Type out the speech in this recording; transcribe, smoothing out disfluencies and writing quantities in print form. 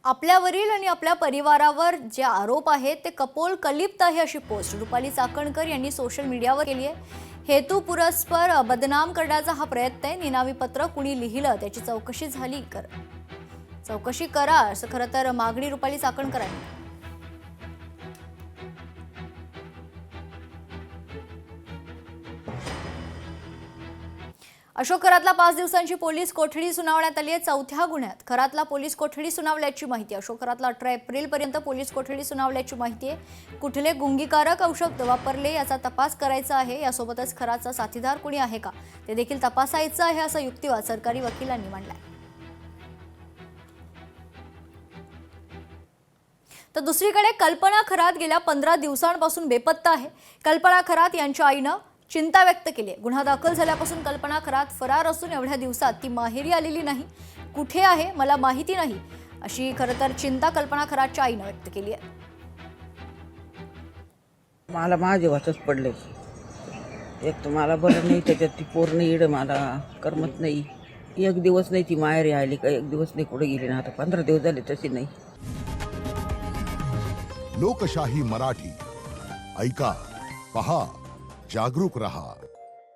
आपल्यावरील आणि आपल्या परिवारावर जे आरोप आहेत ते कपोल कलिप्त आहे अशी पोस्ट रुपाली चाकणकर यांनी सोशल मीडियावर केली आहे। हेतू पुरस्पर बदनाम करण्याचा हा प्रयत्न आहे। निनावी पत्र कुणी लिहिलं त्याची चौकशी करा असं खरं तर मागणी रुपाली चाकणकरांनी। अशोक खरातला 5 दिवसांची पोलीस कोठडी सुनावण्यात आली आहे। चौथ्या गुन्ह्यात खरातला पोलीस कोठडी सुनावल्याची माहिती। अशोक खरातला 18 एप्रिल पर्यंत पोलीस कोठडी सुनावल्याची माहिती आहे। कुठले गुंगीकारक औषध वापरले याचा तपास करायचा आहे। यासोबतच खरातचा साथीदार कुणी आहे का ते देखील तपासायचं आहे असा युक्तिवाद सरकारी वकिलांनी मांडलाय। तर दुसरीकडे कल्पना खरात गेल्या 15 दिवसांपासून बेपत्ता आहे। कल्पना खरात यांच्या आईनं चिंता व्यक्त केली आहे। गुन्हा दाखल झाल्यापासून कल्पना खरात फरार असून एवढ्या दिवसात ती माहेरी आलेली नाही। कुठे आहे मला माहिती नाही अशी खरं तर चिंता कल्पना खरातच्या आईनं व्यक्त केली आहे। मला माझेवाचच पडले। एक तर मला बरं नाही, त्याच्यात ती पूर्ण इड मला करमत नाही। एक दिवस नाही ती माहेरी आली का, एक दिवस नाही कुठे गेली ना। आता 15 दिवस झाले तशी नाही। लोकशाही मराठी ऐका, पहा, जागरूक रहा।